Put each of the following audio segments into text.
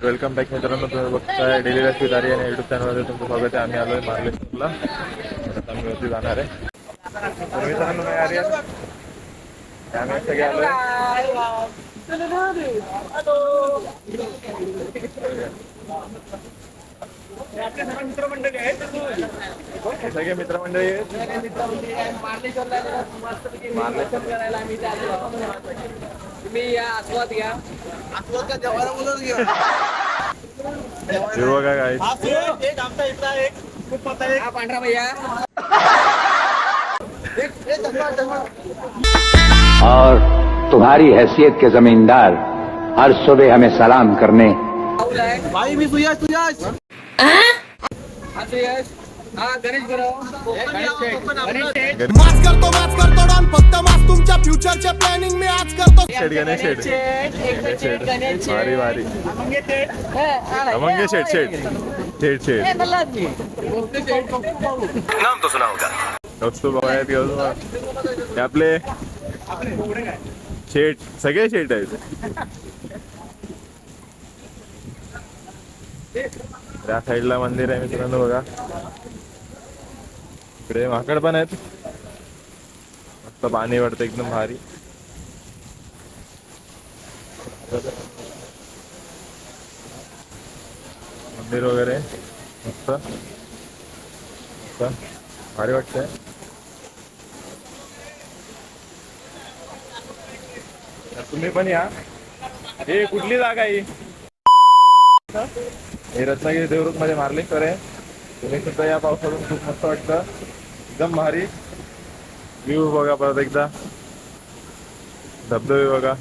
Welcome back मित्रांनो, तुम्ही बघताय daily life with Aryan YouTube चॅनलमध्ये तुमचं स्वागत आहे. आम्ही आलोय मार्लेश्वरला. आता आम्ही वरती जाणार आहे. तर मित्रांनो, मी आर्यन, आम्ही सगळे आलोय. मित्रमंडळी आहेत, सगळे मित्रमंडळी आहेत. मार्लेश्वर करायला आम्ही तुम्ही या आस्वाद घ्या. आस्वाद का जवारा बोलून घ्या. बघा काय एक आमचा इथला एक खूप पता एक हा पांढरा भैया. और तुम्हारी हैसियत के जमींदार हर सुबह हमें सलाम करने भाई मी सुयश हा सुयश. हा गणेश गुरव. माच करतो डॉन फक्त माच तुमच्या फ्युचरच्या प्लॅनिंग मी आज करतो. गणेश शेट भारी भारी अमंगे शेट नाम तो सुना होगा. वस्तू बघायला घेऊन हे आपले शेट, सगळे शेट आहेत. त्या साईडला मंदिर आहे मित्रांनो, बघा इकडे माकड पण आहेत. मस्त पाणी वाटतं एकदम भारी. मंदिर वगैरे मस्त भारी वाटतंय. तुम्ही पण या. हे कुठली जागा आहे? हे रत्नागिरी देवरुख मध्ये मार्लेश्वर आहे. तुम्ही सुद्धा या पावसातून, खूप मस्त वाटतं, एकदम भारी व्ह्यू बघा. परत एकदा धबधबे बघा.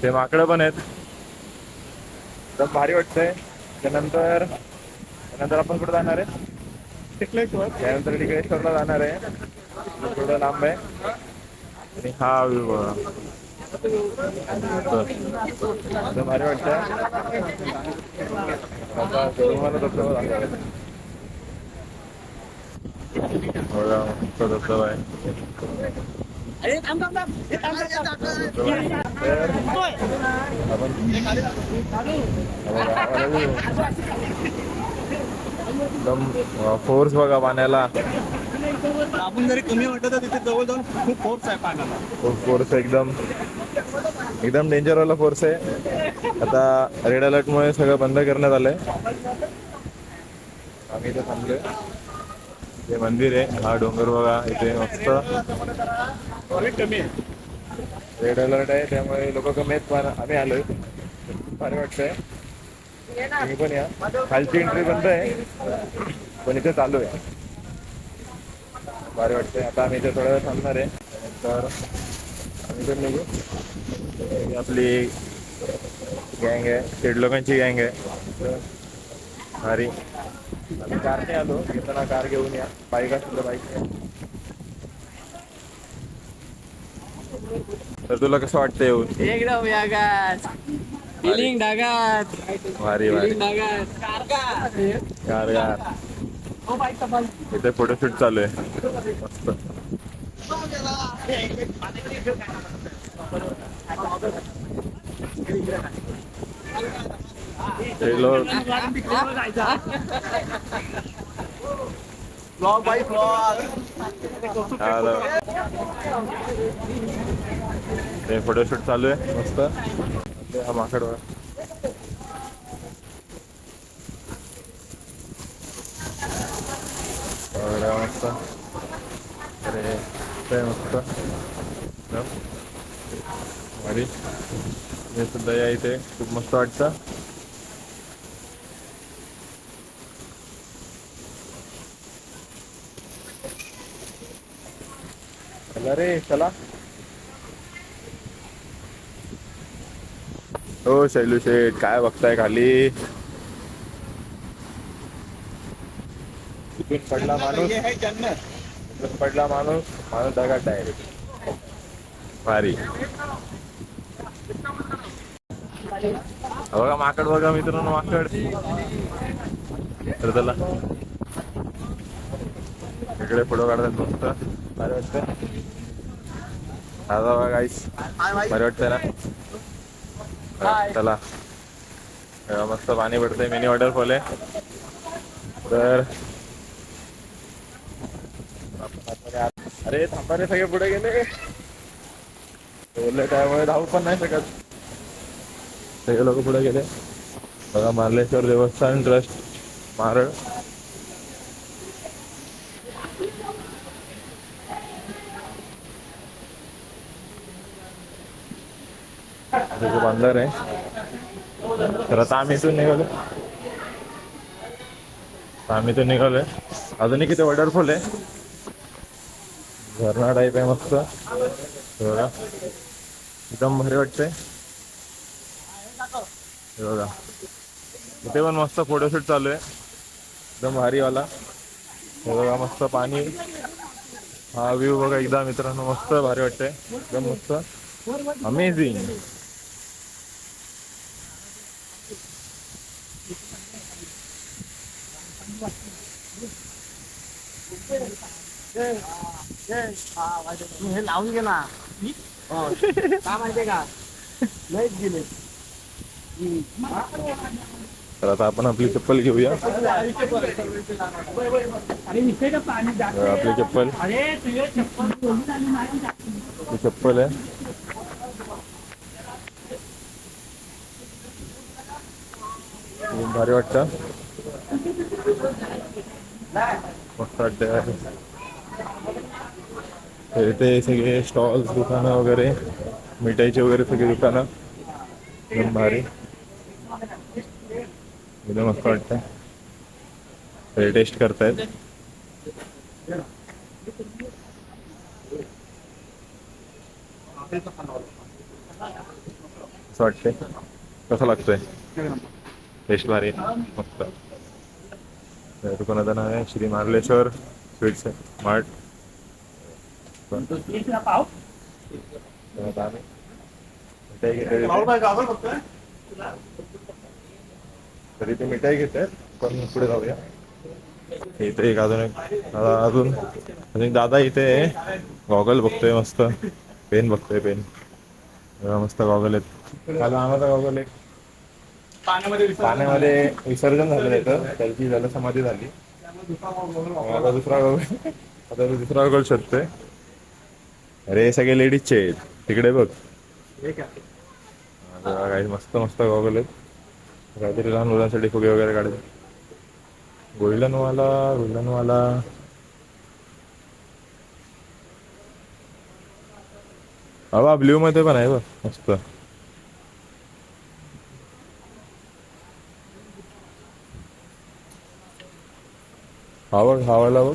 ते माकडं पण आहेत, एकदम भारी वाटतंय. त्यानंतर आपण कुठं जाणार आहे? टिकलेश्वर. त्यानंतर टिकलेश्वरला जाणार आहे, थोडं लांब आहे. आणि हा व्ह्यू बघा, एकदम भारी वाटतंय. आता तुम्हाला धबधबा दाखवायचा बघा, मस्त धबधबा आहे. एकदम फोर्स बघा पाण्याला. आपण जरी कमी वाटत तर तिथे जवळ जाऊन खूप फोर्स आहे पाण्याला. खूप फोर्स, एकदम डेंजरवाला फोर्स आहे. आता रेड अलर्ट मुळे सगळं बंद करण्यात आलंय. आम्ही इथे थांबलोय. हे मंदिर आहे, हा डोंगर बघा, इथे मस्त कमी आहे. रेड अलर्ट आहे त्यामुळे लोक कमी आहेत, पण आम्ही आलोय. भारी वाटतंय, तुम्ही पण या. खालची एंट्री बंद आहे, पण इथे चालू आहे. भारी वाटतंय. आता आम्ही इथे थोडा वेळ थांबणार आहे, तर आम्ही पण निघू. ही आपली गँग आहे, शेड लोकांची गँग आहे. भारी. आम्ही कारने आलो, येताना कार घेऊन या. बाईक असलं बाईक आहे. तर तुला कसं वाटतं येऊन? एकदम यागात फिलिंग ढगात. भारी भारी गार. इथे फोटोशूट चालू आहे मस्त. Blog by blog. ते फोटोशूट चालू आहे मस्त. हा माकड बघा, मस्त. अरे ते मस्त भारी. हे सुद्धा या इथे, खूप मस्त वाटतं. चला रे चला. हो शैलू शेठ, काय बघताय खाली? इथून पडला माणूस दगाड डायरेक्ट. भारी. बघा माकड, बघा मित्रांनो माकड. तर त्याला इकडे फोटो काढतात मस्त, भारी वाटतं. आता बघा गाईस, भारी वाटतंय ना. चला मस्त पाणी पडतंय, मिनी वॉटरफॉल आहे. तर अरे थांबा रे, सगळे पुढे गेले बोलले, त्यामुळे धावू पण नाही शकत. सगळे लोक पुढे गेले बघा. मार्लेश्वर देवस्थान ट्रस्ट मारळ. त्याचं बंदर आहे. तर आता आम्ही इथून निघालोय. अजूनही किती वॉटरफॉल आहे, झरणा टाईप आहे मस्त बघा. एकदम भारी वाटतंय. हे बघा इथे पण मस्त फोटोशूट चालू आहे, एकदम भारीवाला. हे बघा मस्त पाणी, हा व्ह्यू बघा एकदा मित्रांनो, मस्त भारी वाटतंय, एकदम मस्त अमेझिंग. हे लावून घे ना. काय माहितीये का, लयच गेले. तर आता आपण आपली चप्पल घेऊया. आपली चप्पल, चप्पल आहे. भारी वाटतं, मस्त वाटतं. इथे सगळे स्टॉल्स, दुकानं वगैरे, मिठाईचे वगैरे सगळे दुकानं, एकदम भारी, एकदम मस्त वाटतं. ते टेस्ट करतायत. असं वाटतंय, कसं लागतंय? टेस्ट भारी मस्त. दुकानाचं नाव आहे श्री मार्लेश्वर स्वीट्स मार्ट. तरी ते मिठाई घेत आहेत, पण पुढे जाऊया. इथे एक अजून दादा इथे गॉगल बघतोय, मस्त पेन बघतोय, पेन मस्त गॉगल आहेत. मला आम्हाला गॉगल एक पाण्यामध्ये विसर्जन झालं तर त्याची जलसमाधी झाली. आता दुसरा गॉगल शोधतोय. अरे सगळे लेडीजचे आहेत तिकडे बघ. काही मस्त मस्त गॉगल आहेत. काहीतरी लहान मुलांसाठी फुगे वगैरे काढायचे. गोल्डनवाला हवा ब्ल्यू मध्ये पण आहे बघ मस्त. हवाला बघ.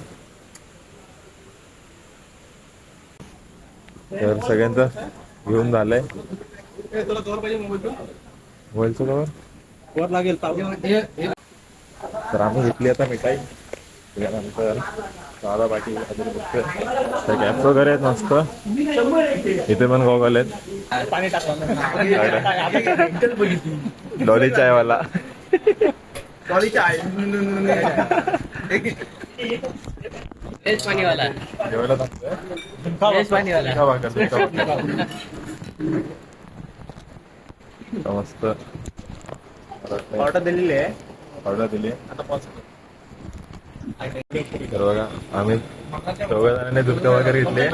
तर सगळ्यांचं घेऊन झालंय. मोबाईलचं कवर लागेल. तर आम्ही घेतली आता मिठाई. त्यानंतर दादा बाकी अजून बघतोय कॅप्स वगैरे आहेत मस्त. इथे पण गॉगल आहेत. डॉली चायवाला. डॉली चाय पाणीवाला. जेवायला मस्त ऑर्डर दिलेली आहे. ऑर्डर दिली तर बघा. आम्ही चौघा जणांनी दूध वगैरे घेतले.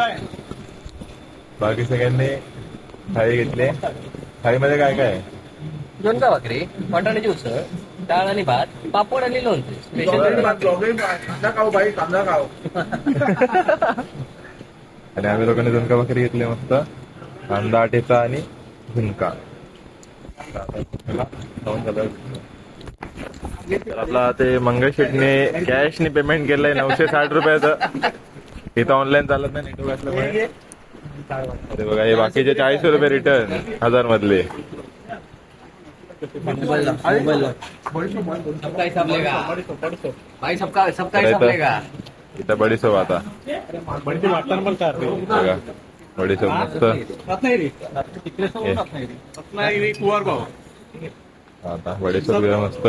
बाकी सगळ्यांनी थाळी घेतली. थाळीमध्ये काय काय आहे? झुणका भाकरी, वाटाण्याची उसळ, डाळ आणि भात, पापड आणि लोणचे. स्पेशल कांदा खाऊ भाई, कांदा खाऊ. आणि आम्ही लोकांनी झुणका भाकरी घेतली मस्त. कांदा ठेचा आणि झुणका. आपला ते मंगेश शेटने कॅशने पेमेंट केलंय 960 रुपयाचं. इथं ऑनलाईन चालत नाही नेटवर्क असल्यामुळे. अरे बघा हे बाकीचे 40 रुपये रिटर्न 1000 मधले. इथं बडीसोप आता बघा. बडीसोप मस्त. आता बडीसोप मस्त.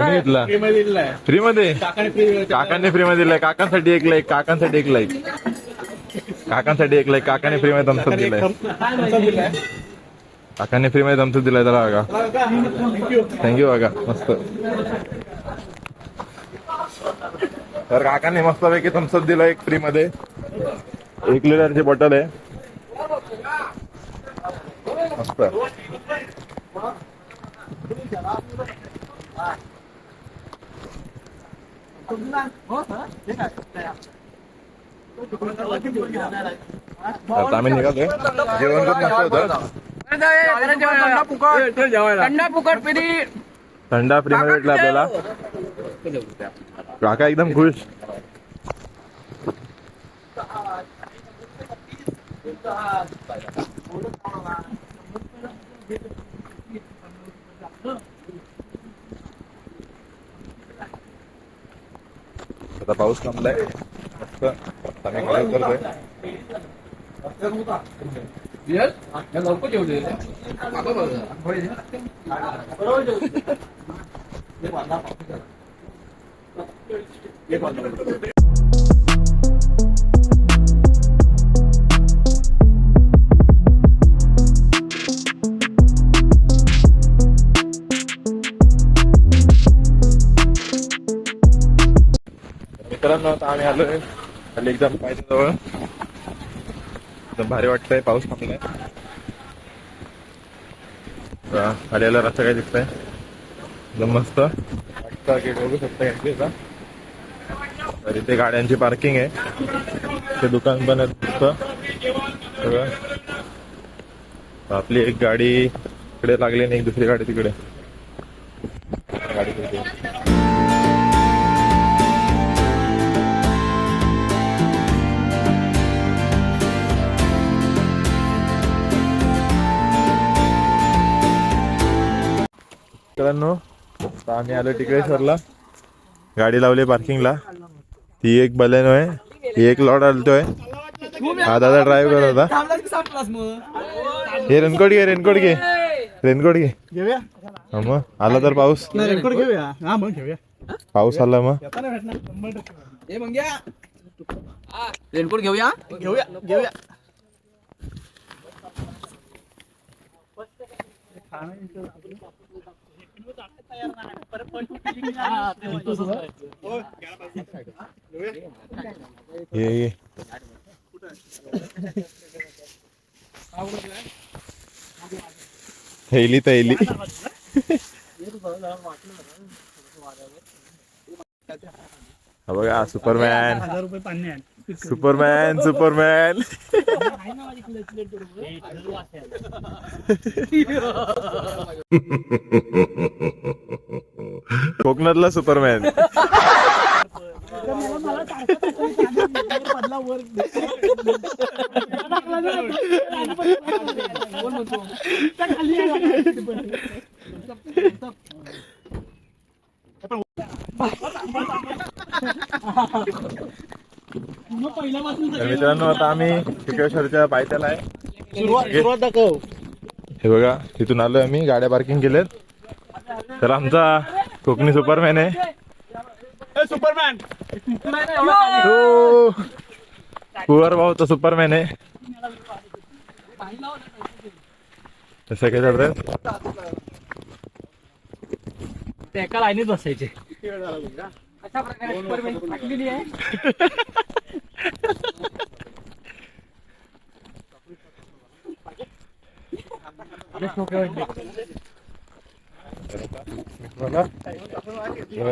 घेतला फ्री मध्ये. काकांनी फ्री मध्ये दिलाय. काकांसाठी एक लाईक. काकांसाठी एक लाईक. काकाने फ्री मध्ये थम्सअप दिलाय. काकाने फ्री मध्ये थम्सअप दिलाय त्याला बघा. थँक्यू बघा. मस्त. तर काकाने मस्तपैकी थम्सअप दिला एक फ्री मध्ये. 1 लिटरची बॉटल आहे. मस्त. आता आम्ही निघालोय. जेवण खूप मस्त होतं. थंडा फुकट पिरी. थंडा फ्री मध्ये भेटला आपल्याला. काका एकदम खुश. आता पाऊस थांबलाय. मस्त. आम्ही कॉलेज करतोय. लवकर जेवले. मित्रांनो आता आम्ही आलोय खाली एकदम पायथ्याजवळ. एकदम भारी वाटतंय. पाऊस थांबलाय. खाली आला रस्ता काय दिसतंय एकदम मस्त. आजचा गेट बघू शकता एंट्रीचा. तर इथे गाड्यांची पार्किंग आहे. ते दुकान पण आहे सगळं. आपली एक गाडी इकडे लागली आणि एक दुसरी गाडी तिकडे. गाडी तिकडे. मित्रांनो आता आम्ही आलो टिकळेश्वरला. गाडी लावली पार्किंगला. ती एक बलेनो आहे. ही एक लॉट आलतोय. हा दादा ड्राईव्ह करत होता. हे रेनकोट घे. रेनकोट घे. रेनकोट घे. घेऊया. हा मग आला तर पाऊस. रेनकोट घेऊया. हा मग घेऊया. पाऊस आला मग. रेनकोट घेऊया. घेऊया. ये थैली थैली. हा बघा सुपरमॅन. 1000 रुपये पाणी आहे. सुपरमॅन. सुपरमॅन. कोकणातला सुपरमॅन. तर मित्रांनो आता आम्ही टिकळेश्वरच्या पायथ्याला आहे. सुरुवात दाखव. हे बघा तिथून आलोय आम्ही. गाड्या पार्किंग केलेत. तर आमचा कोकणी सुपरमॅन आहे. सुपरमॅन. तो कुवर भाऊ तो सुपरमॅन आहे. तसं काय चालतंय. ते एका लाईनीत बसायचे. अशा प्रकारे सुपरमॅन टाकलेली आहे.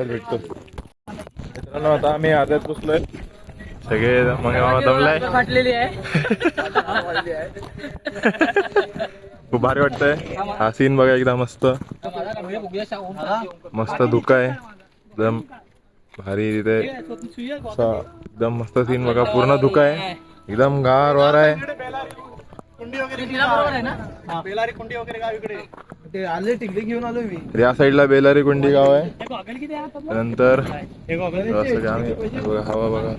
भेटतो. मित्रांनो आता आम्ही अर्ध्यात पोचलोय. सगळे मग मामा दमलाय. फाटलेली आहे. खूप भारी वाटतंय. हा सीन बघा एकदम मस्त. मस्त धुका आहे एकदम भारी. तिथे एकदम मस्त सीन बघा. पूर्ण धुका आहे. एकदम गार वारा आहे. बेलारी कुंडी वगैरे गाव इकडे. ते आले टिकली घेऊन आलो मी. या साईडला बेलारी कुंडी गाव आहे. नंतर हवा बघा.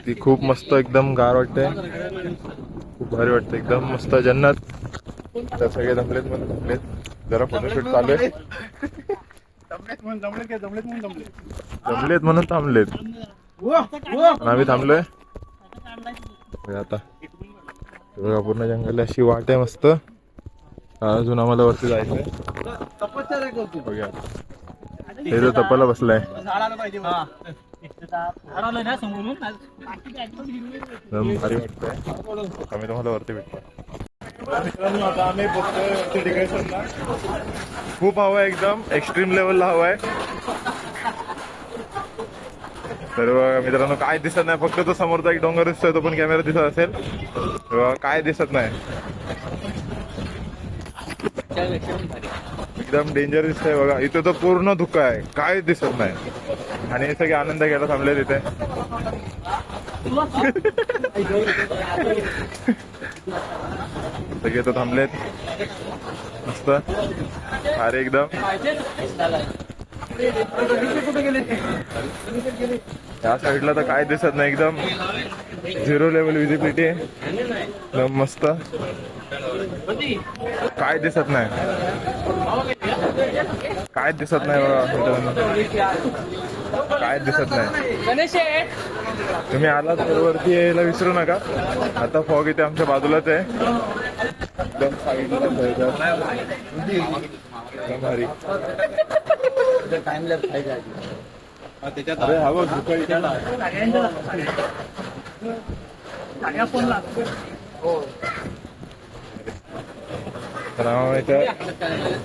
ती खूप मस्त एकदम गार वाटते. खूप भारी वाटते. एकदम मस्त जन्नत. तर सगळे जमलेत म्हणून जमलेत. जरा फोटोशूट चालू आहे. जमलेत म्हणून थांबलेत. आम्ही थांबलोय. आता बघा पूर्ण जंगल अशी वाट आहे मस्त. अजून आम्हाला वरती जायचंय. बघा हे जो तपाला बसलाय झाडाला पाहिजे झाडाला ना समोरून एकदम भारी वाटतंय. आम्ही तुम्हाला वरती भेटतो. मित्रांनो आता आम्ही पोहोचतोय डेकोरेशनला. खूप हवा आहे, एकदम एक्स्ट्रीम लेवलला हवा आहे. तर मित्रांनो काय दिसत नाही, फक्त तो समोरचा एक डोंगर दिसतोय, तो पण कॅमेरा दिसत असेल. काय दिसत नाही, एकदम डेंजर दिसतंय. बघा इथे तर पूर्ण धुका आहे, काय दिसत नाही. आणि हे सगळे आनंद घ्यायला थांबले तिथे. सगळे तर थांबलेत मस्त. अरे एकदम या साईडला तर काय दिसत नाही, एकदम 0 लेवल विजिबिलिटी आहे. एकदम मस्त, काय दिसत नाही, काय दिसत नाही बघा. काय दिसत नाही. तुम्ही आलात तर वरती यायला विसरू नका. आता फॉग इथे आमच्या बाजूलाच आहे, एकदम साईडला भारी. अरे हवं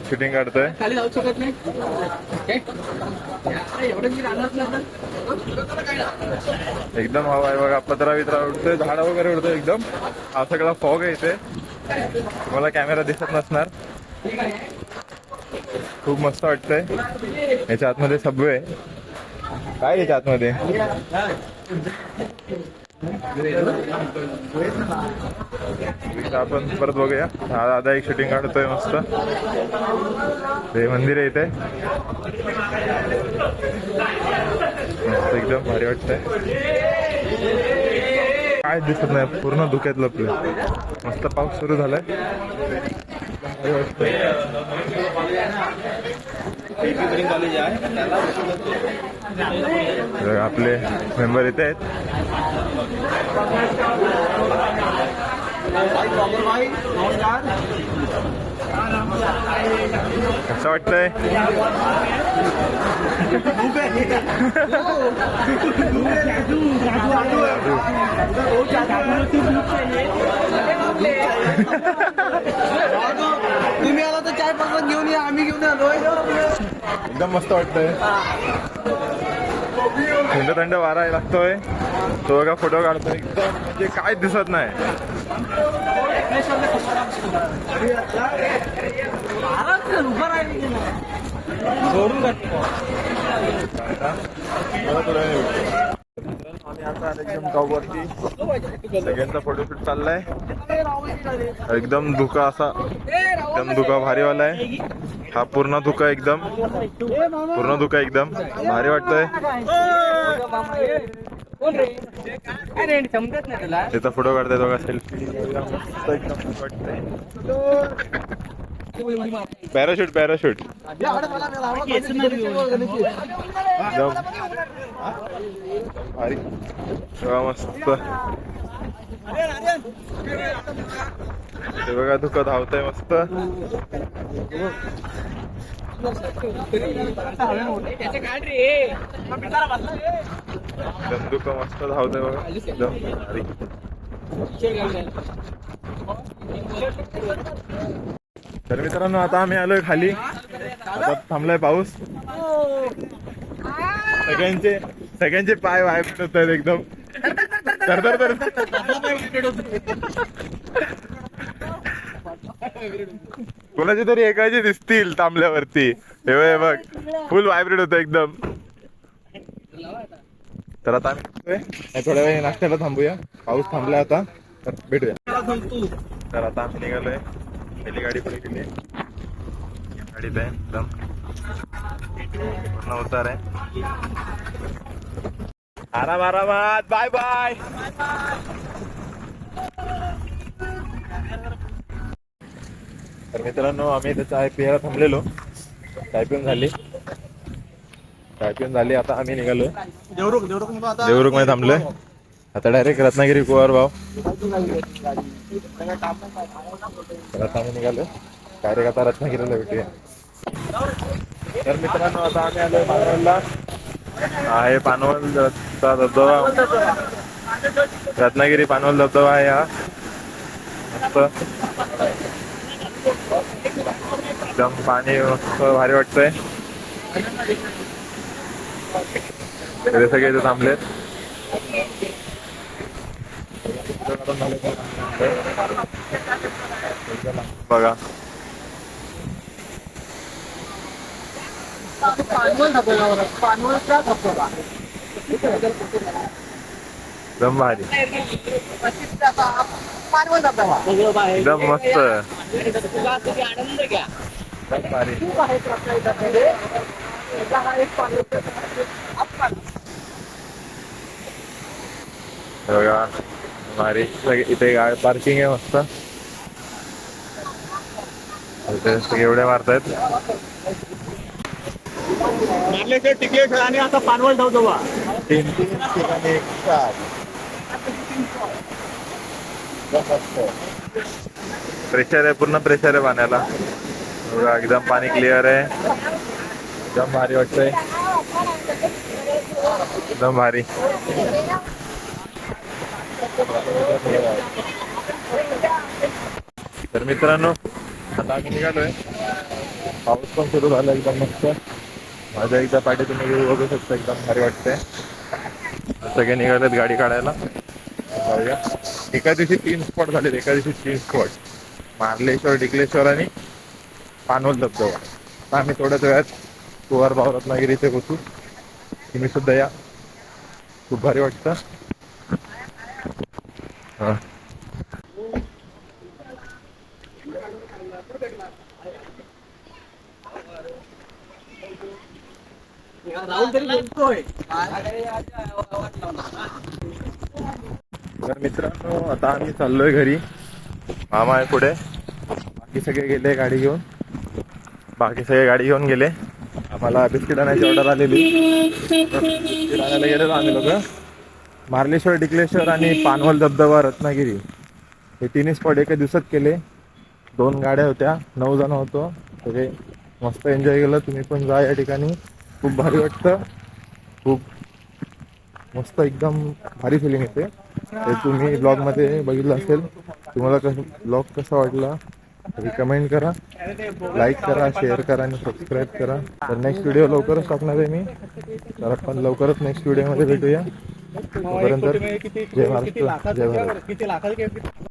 शूटिंग काढतोय. खाली जाऊ शकत नाही. एकदम हवा आहे बघा. पत्रा वित्रा उडतोय, झाडं वगैरे उडतोय. एकदम हा सगळा फॉग आहे इथे. मला कॅमेरा दिसत नसणार. खूप मस्त वाटतंय. याच्या आतमध्ये सबवे काय याच्या आतमध्ये आपण परत बघूया. हा दादा एक शूटिंग काढतोय मस्त. ते मंदिर आहे इथे मस्त, एकदम भारी वाटतंय. काय दिसत नाही, पूर्ण धुक्यात लपले. मस्त पाऊस सुरू झालाय. भारी वाटतंय. आपले मेंबर इथे आहेत. कसं वाटतंय? तुम्ही आला तर चाय पासून घेऊन या, आम्ही घेऊन आलो. एकदम मस्त वाटतंय. थंड थंड वारा लागतोय. तो बघा फोटो काढतोय. एकदम म्हणजे काय दिसत नाही. आम्ही आता एकदम टॉपवरती. सगळ्यांचा फोटोशूट चाललाय. एकदम धुका असा, एकदम धुका भारीवाला आहे. हा पूर्ण धुका, एकदम पूर्ण धुका, एकदम भारी वाटतंय. त्याचा फोटो काढताय बघा, सेल्फी. एकदम वाटतंय. पॅराशूट पॅराशूट भारी मस्त. ते बघा धुकं धावतंय मस्त. एकदम धुकं मस्त धावतंय बघा, एकदम भारी. तर मित्रांनो आता आम्ही आलोय खाली. आता थांबलाय पाऊस. सगळ्यांचे पाय वाईट होत आहेत एकदम. कोणाची तरी एकाची दिसतील थांबल्यावरती. हे बघ फुल व्हायब्रेट होतं एकदम. तर आता आम्ही थोड्या वेळ नाश्त्याला थांबूया. पाऊस थांबला आता, तर भेटूया. तर आता आम्ही निघालोय. पहिली गाडी पुढे गेली. गाडीत आहे एकदम पूर्ण उतार आहे. आराम आरामात. Bye bye. तर मित्रांनो आम्ही इथे चाय प्यायला थांबलेलो. चाय पिऊन झाली. आता आम्ही निघालो. देवरुख मध्ये थांबलोय. आता डायरेक्ट रत्नागिरी कुवार भाव आता आम्ही निघालो डायरेक्ट आता रत्नागिरीला भेटूया. तर मित्रांनो आता आम्ही आलोय पानवलला. आहे पानवलचा धबधबा, रत्नागिरी पानवल धबधबा आहे हा. मस्त एकदम पाणी मस्त भारी वाटतंय. सगळे सगळे इथे थांबलेत. बघा एकदम भारी, एकदम मस्त, आनंद घ्या. एकदम भारी. बघा भारी. इथे गाडी पार्किंग आहे मस्त. इथे सगळे एवढे मारतायत. मारलेश्वर टिकलेश्वर आणि आता पानवल धबधबा. तीन ठिकाणी एक साथ. प्रेशर आहे, पूर्ण प्रेशर आहे पाण्याला. बघा एकदम पाणी क्लिअर आहे. एकदम भारी वाटतंय, एकदम भारी. तर मित्रांनो आता आम्ही निघालोय. पाऊस पण सुरू झाला एकदम मस्त. माझ्या एकदा पाठी तुम्ही व्ह्यू बघू शकता, एकदम भारी वाटतंय. सगळे निघालेत गाडी काढायला. जाऊया. एका दिवशी 3 स्पॉट झालेत, एका दिवशी 3 स्पॉट. मार्लेश्वर, टिकलेश्वर आणि पानवल धबधबा. आता आम्ही थोड्याच वेळात कुवार भाव रत्नागिरीचे पोचू. तुम्ही सुद्धा या, खूप भारी वाटतं. हा राहुल तरी बोलतोय. तर मित्रांनो आता आम्ही चाललोय घरी. मामा आहे पुढे, बाकी सगळे गेले गाडी घेऊन. गेले. आम्हाला बिस्किट आणायची ऑर्डर आलेली. बिस्किट आणायला गेलेलो आम्ही लोक. मार्लेश्वर, टिकलेश्वर आणि पानवल धबधबा रत्नागिरी हे 3 स्पॉट एका दिवसात केले. 2 गाड्या होत्या, 9 जण होतो. सगळे मस्त एन्जॉय केलं. तुम्ही पण जा या ठिकाणी, खूप भारी वाटतं. खूप मस्त, एकदम भारी फिलिंग येते. ते तुम्ही ब्लॉगमध्ये बघितलं असेल. तुम्हाला ब्लॉग कसा वाटला तरी कमेंट करा, लाईक करा, शेअर करा आणि सबस्क्राईब करा. तर नेक्स्ट व्हिडिओ लवकरच टाकणार आहे मी. तर आपण लवकरच नेक्स्ट व्हिडिओमध्ये भेटूया. तोपर्यंत जय महाराष्ट्र, जय भारत. किती लाखाचं